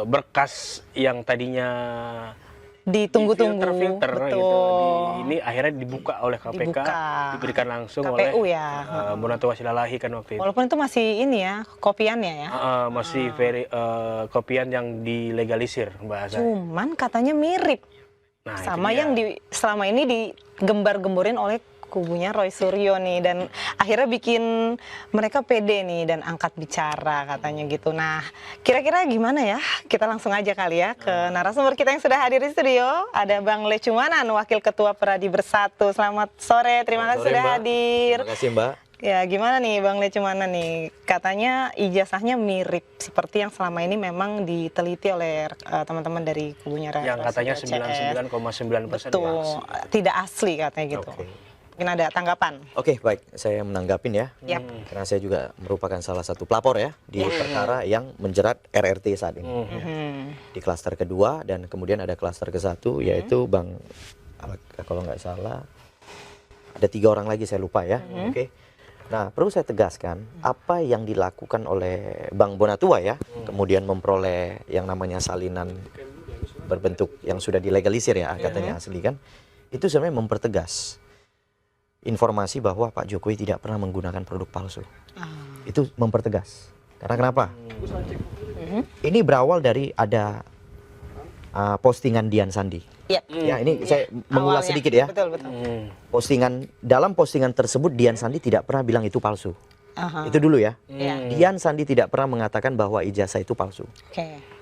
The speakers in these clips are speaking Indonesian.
berkas yang tadinya Ditunggu-tunggu, filter gitu, ini akhirnya dibuka oleh KPK, diberikan langsung KPU oleh ya. Bonatua Silalahi kan waktu itu. Walaupun itu masih ini ya, kopiannya ya. Masih kopian yang dilegalisir bahasa. Cuman katanya mirip sama yang selama ini digembar-gemborin oleh kubunya Roy Suryo nih, dan akhirnya bikin mereka pede nih dan angkat bicara katanya gitu. Nah, kira-kira gimana ya? Kita langsung aja kali ya ke narasumber kita yang sudah hadir di studio. Ada Bang Lecumanan, Wakil Ketua Peradi Bersatu. Selamat sore, terima kasih sudah hadir. Terima kasih Mbak. Ya, gimana nih Bang Lecumanan nih? Katanya ijazahnya mirip seperti yang selama ini memang diteliti oleh teman-teman dari kubunya Roy. Yang katanya 99,9%. Betul, tidak asli katanya gitu. Mungkin ada tanggapan? Oke, baik. Saya menanggapin ya. Karena saya juga merupakan salah satu pelapor ya di perkara yang menjerat RRT saat ini. Di klaster kedua dan kemudian ada klaster ke-1 yaitu Bang, kalau nggak salah ada 3 orang lagi saya lupa ya. Oke. Nah, perlu saya tegaskan apa yang dilakukan oleh Bang Bonatua ya, kemudian memperoleh yang namanya salinan berbentuk yang sudah dilegalisir ya, katanya asli kan. Itu sebenarnya mempertegas informasi bahwa Pak Jokowi tidak pernah menggunakan produk palsu. Itu mempertegas. Karena kenapa? Ini berawal dari ada postingan Dian Sandi. Ya, ini saya mengulas sedikit ya. Betul. Dalam postingan tersebut Dian Sandi tidak pernah bilang itu palsu. Itu dulu ya. Dian Sandi tidak pernah mengatakan bahwa ijazah itu palsu.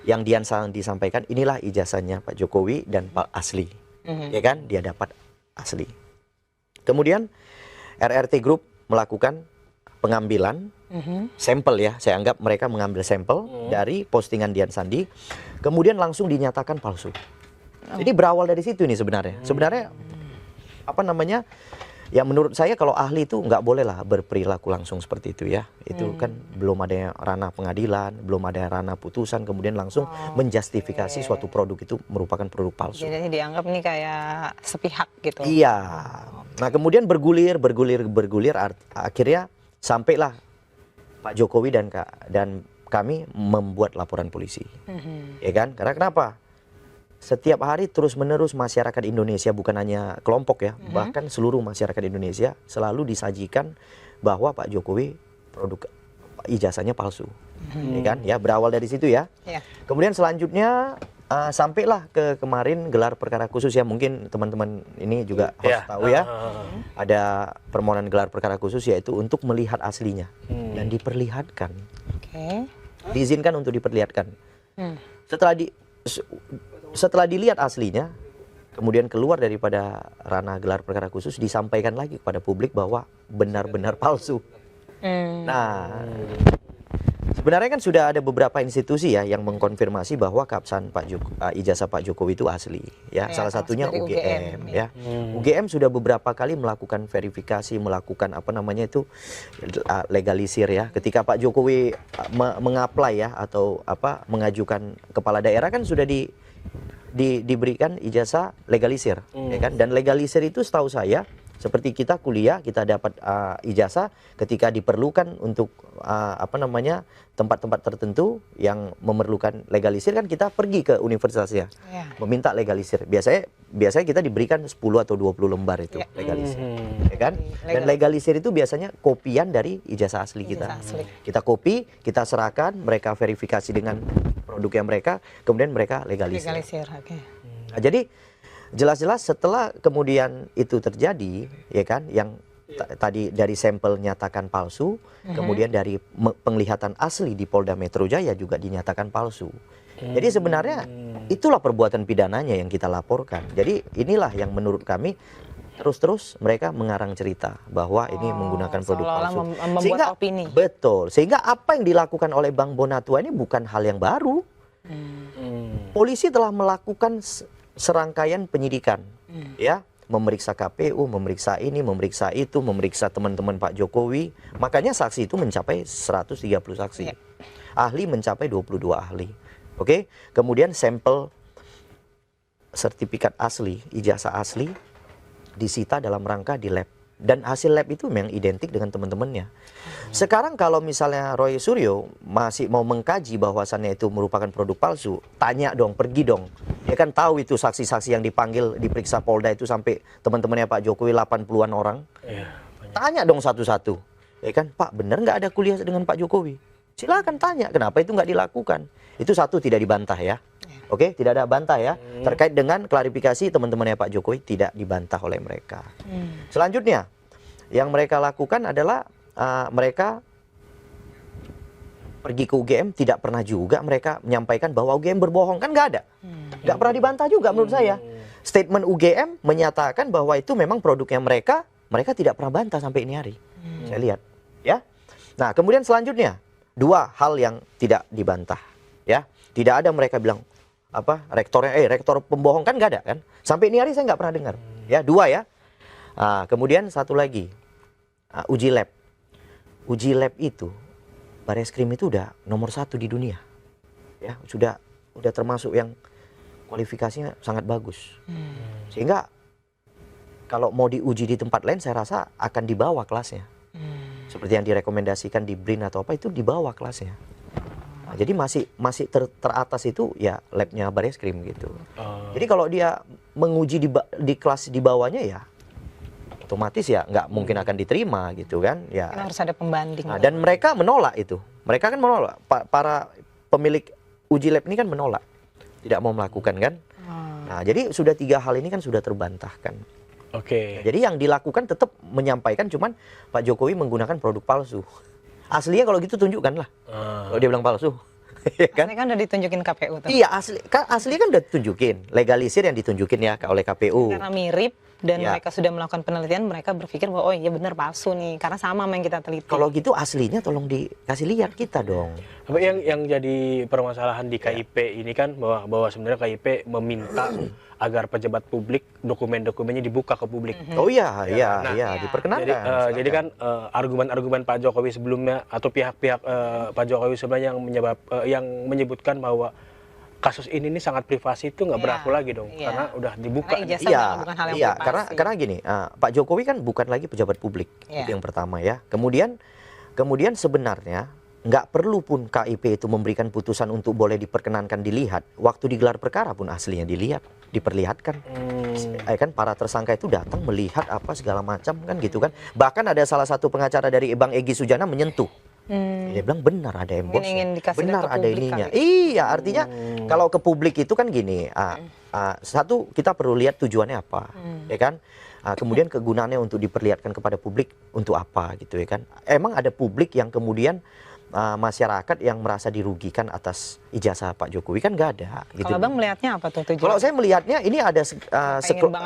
Yang Dian Sandi sampaikan, inilah ijazahnya Pak Jokowi dan Pak asli. Ya kan? Dia dapat asli. Kemudian RRT Group melakukan pengambilan sampel ya, saya anggap mereka mengambil sampel dari postingan Dian Sandi, kemudian langsung dinyatakan palsu. Jadi berawal dari situ nih sebenarnya. Sebenarnya apa namanya? Ya menurut saya kalau ahli itu nggak boleh lah berperilaku langsung seperti itu ya. Itu kan belum ada ranah pengadilan, belum ada ranah putusan, kemudian langsung menjustifikasi suatu produk itu merupakan produk palsu. Jadi dianggap ini kayak sepihak gitu. Iya. Nah kemudian bergulir, akhirnya sampailah Pak Jokowi dan kami membuat laporan polisi. Ya kan? Karena kenapa? Setiap hari terus-menerus masyarakat Indonesia, bukan hanya kelompok ya, bahkan seluruh masyarakat Indonesia selalu disajikan bahwa Pak Jokowi produk ijazahnya palsu. Ya kan? Ya, berawal dari situ ya. Kemudian selanjutnya sampailah ke kemarin gelar perkara khusus ya, mungkin teman-teman ini juga harus tahu ya. Ada permohonan gelar perkara khusus yaitu untuk melihat aslinya dan diperlihatkan. Diizinkan untuk diperlihatkan. Setelah dilihat aslinya, kemudian keluar daripada ranah gelar perkara khusus, disampaikan lagi kepada publik bahwa benar-benar palsu. Nah, sebenarnya kan sudah ada beberapa institusi ya yang mengkonfirmasi bahwa keabsahan ijazah Pak Jokowi itu asli. Ya, salah satunya UGM. Ya, UGM sudah beberapa kali melakukan verifikasi, melakukan apa namanya itu legalisir ya. Ketika Pak Jokowi mengapply ya atau apa mengajukan kepala daerah kan sudah diberikan ijazah legalisir, ya kan? Dan legalisir itu setahu saya seperti kita kuliah, kita dapat ijazah ketika diperlukan untuk apa namanya tempat-tempat tertentu yang memerlukan legalisir kan kita pergi ke universitasnya meminta legalisir. Biasanya kita diberikan 10 atau 20 lembar itu legalisir, ya kan? Dan legalisir itu biasanya kopian dari ijazah asli kita. Kita copy, kita serahkan, mereka verifikasi dengan produk yang mereka, kemudian mereka legalisir. Nah, jadi jelas-jelas setelah kemudian itu terjadi, ya kan, yang tadi dari sampel nyatakan palsu, kemudian dari penglihatan asli di Polda Metro Jaya juga dinyatakan palsu. Jadi sebenarnya itulah perbuatan pidananya yang kita laporkan. Jadi inilah yang menurut kami terus mereka mengarang cerita bahwa ini menggunakan produk palsu. Sehingga opini. Betul. Sehingga apa yang dilakukan oleh Bang Bonatua ini bukan hal yang baru. Polisi telah melakukan serangkaian penyidikan, ya, memeriksa KPU, memeriksa ini, memeriksa itu, memeriksa teman-teman Pak Jokowi. Makanya saksi itu mencapai 130 saksi. Ahli mencapai 22 ahli. Oke. Kemudian sampel sertifikat asli, ijazah asli disita dalam rangka di lab Dan hasil lab itu memang identik dengan teman-temannya. Sekarang kalau misalnya Roy Suryo masih mau mengkaji bahwasannya itu merupakan produk palsu, tanya dong, pergi dong. Dia kan tahu itu saksi-saksi yang dipanggil, diperiksa Polda itu sampai teman-temannya Pak Jokowi 80-an orang. Tanya dong satu-satu. Ya kan, Pak, benar nggak ada kuliah dengan Pak Jokowi? Silakan tanya, kenapa itu nggak dilakukan? Itu satu, tidak dibantah ya. Oke, tidak ada bantah ya. Terkait dengan klarifikasi teman-temannya Pak Jokowi tidak dibantah oleh mereka. Selanjutnya, yang mereka lakukan adalah mereka pergi ke UGM, tidak pernah juga mereka menyampaikan bahwa UGM berbohong. Kan nggak ada. Nggak pernah dibantah juga menurut saya. Statement UGM menyatakan bahwa itu memang produknya mereka tidak pernah bantah sampai ini hari. Saya lihat. Ya. Nah, kemudian selanjutnya, dua hal yang tidak dibantah. Ya, tidak ada mereka bilang, rektor pembohong, kan nggak ada kan. Sampai ini hari saya nggak pernah dengar. Ya, dua ya. Kemudian satu lagi, uji lab. Uji lab itu, Bareskrim itu udah nomor 1 di dunia. Ya, sudah termasuk yang kualifikasinya sangat bagus. Sehingga kalau mau diuji di tempat lain, saya rasa akan di bawah kelasnya. Seperti yang direkomendasikan di BRIN atau apa, itu di bawah kelasnya. Nah, jadi masih teratas itu ya labnya Bareskrim gitu. Jadi kalau dia menguji di kelas di bawahnya ya otomatis ya nggak mungkin akan diterima gitu kan ya. Harus ada pembanding. Nah, dan mereka menolak itu. Mereka kan menolak. Para pemilik uji lab ini kan menolak, tidak mau melakukan kan. Nah, jadi sudah 3 hal ini kan sudah terbantahkan. Nah, jadi yang dilakukan tetap menyampaikan, cuman Pak Jokowi menggunakan produk palsu. Aslinya kalau gitu tunjukkan lah. Kalau dia bilang palsu. Kan? Kan udah ditunjukin KPU tuh. Iya, asli kan udah ditunjukin. Legalisir yang ditunjukin ya oleh KPU. Karena mirip dan mereka sudah melakukan penelitian, mereka berpikir bahwa oh iya benar palsu nih, karena sama yang kita teliti. Kalau gitu aslinya tolong dikasih lihat kita dong. Apa yang jadi permasalahan di KIP ini kan bahwa sebenarnya KIP meminta agar pejabat publik dokumen-dokumennya dibuka ke publik. Oh iya, diperkenankan. Jadi kan argumen-argumen Pak Jokowi sebelumnya atau pihak-pihak Pak Jokowi sebelumnya yang menyebutkan bahwa kasus ini nih sangat privasi itu nggak berlaku lagi dong, karena udah dibuka. Karena gini, Pak Jokowi kan bukan lagi pejabat publik, itu yang pertama ya. Kemudian sebenarnya nggak perlu pun KIP itu memberikan putusan untuk boleh diperkenankan dilihat. Waktu digelar perkara pun aslinya dilihat, diperlihatkan. Kan para tersangka itu datang melihat apa segala macam kan gitu kan. Bahkan ada salah satu pengacara dari Bang Egy Sujana menyentuh. Dia bilang benar ada embosnya, benar ada ininya. Iya, artinya kalau ke publik itu kan gini, satu kita perlu lihat tujuannya apa, ya kan? Kemudian kegunaannya untuk diperlihatkan kepada publik untuk apa gitu ya kan? Emang ada publik yang kemudian masyarakat yang merasa dirugikan atas ijazah Pak Jokowi kan nggak ada. Gitu. Kalau Bang melihatnya apa tuh tujuannya? Kalau saya melihatnya ini ada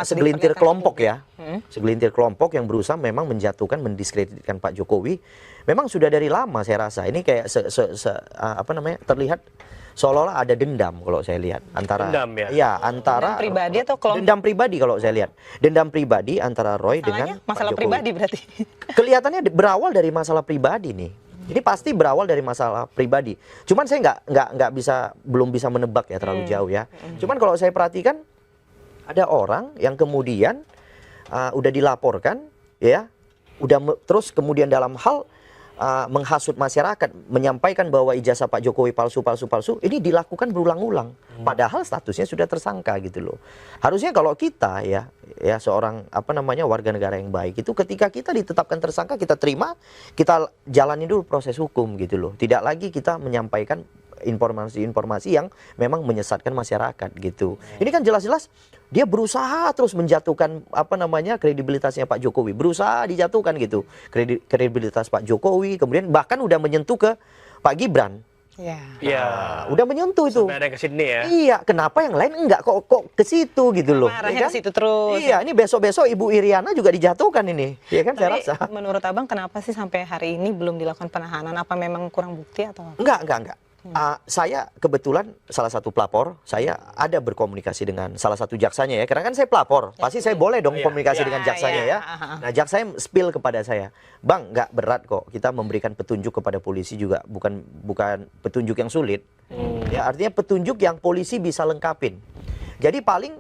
segelintir kelompok ya, segelintir kelompok yang berusaha memang menjatuhkan, mendiskreditkan Pak Jokowi. Memang sudah dari lama saya rasa ini kayak terlihat seolah-olah ada dendam kalau saya lihat antara dendam pribadi atau kelompok? Dendam pribadi kalau saya lihat. Dendam pribadi antara Roy dengan masalah Pak Jokowi. Pribadi berarti. Kelihatannya berawal dari masalah pribadi nih. Ini pasti berawal dari masalah pribadi. Cuman saya belum bisa menebak ya terlalu jauh ya. Cuman kalau saya perhatikan ada orang yang kemudian udah dilaporkan ya, terus kemudian dalam hal menghasut masyarakat, menyampaikan bahwa ijazah Pak Jokowi palsu, ini dilakukan berulang-ulang. Padahal statusnya sudah tersangka gitu loh. Harusnya kalau kita ya seorang warga negara yang baik itu ketika kita ditetapkan tersangka kita terima, kita jalani dulu proses hukum gitu loh. Tidak lagi kita menyampaikan informasi-informasi yang memang menyesatkan masyarakat gitu. Ini kan jelas-jelas dia berusaha terus menjatuhkan kredibilitasnya Pak Jokowi, berusaha dijatuhkan gitu kredibilitas Pak Jokowi, kemudian bahkan udah menyentuh ke Pak Gibran. Udah menyentuh itu. Sampai ada ke sini ya. Iya, kenapa yang lain enggak kok ke situ gitu loh. Arahnya ke situ terus. Iya, ini besok-besok Ibu Iriana juga dijatuhkan ini. Iya kan saya rasa. Menurut Abang kenapa sih sampai hari ini belum dilakukan penahanan? Apa memang kurang bukti atau apa? Enggak. Saya kebetulan salah satu pelapor, saya ada berkomunikasi dengan salah satu jaksanya ya. Karena kan saya pelapor, pasti saya boleh dong komunikasi dengan jaksanya ya. Nah, jaksanya spill kepada saya, Bang, nggak berat kok kita memberikan petunjuk kepada polisi juga, bukan petunjuk yang sulit. Ya, artinya petunjuk yang polisi bisa lengkapin. Jadi paling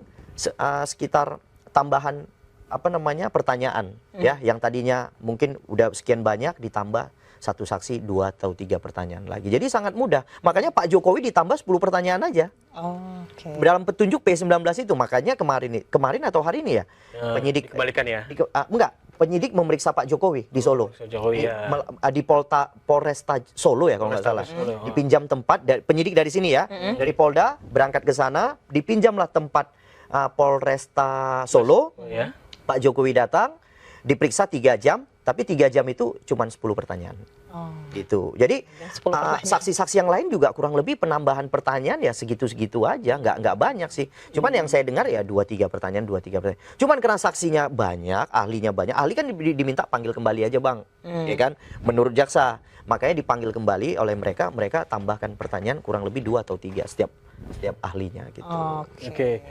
sekitar tambahan apa namanya pertanyaan ya, yang tadinya mungkin udah sekian banyak ditambah satu saksi 2 atau 3 pertanyaan lagi. Jadi sangat mudah. Makanya Pak Jokowi ditambah 10 pertanyaan aja. Dalam petunjuk P19 itu. Makanya kemarin atau hari ini ya, penyidik dikembalikan ya. Enggak, penyidik memeriksa Pak Jokowi di Solo. Jokowi ya. Di Polresta Solo ya kalau nggak salah. Dipinjam tempat penyidik dari sini ya. Dari Polda berangkat ke sana, dipinjamlah tempat Polresta Solo. Pak Jokowi datang, diperiksa 3 jam, tapi 3 jam itu cuma 10 pertanyaan. Gitu. Jadi saksi-saksi yang lain juga kurang lebih penambahan pertanyaan ya segitu-segitu aja, nggak banyak sih. Cuman yang saya dengar ya 2-3 pertanyaan, 2-3 pertanyaan. Cuman karena saksinya banyak, ahlinya banyak, ahli kan diminta panggil kembali aja bang, ya kan? Menurut jaksa, makanya dipanggil kembali oleh mereka tambahkan pertanyaan kurang lebih 2 atau 3 setiap ahlinya gitu. Oke.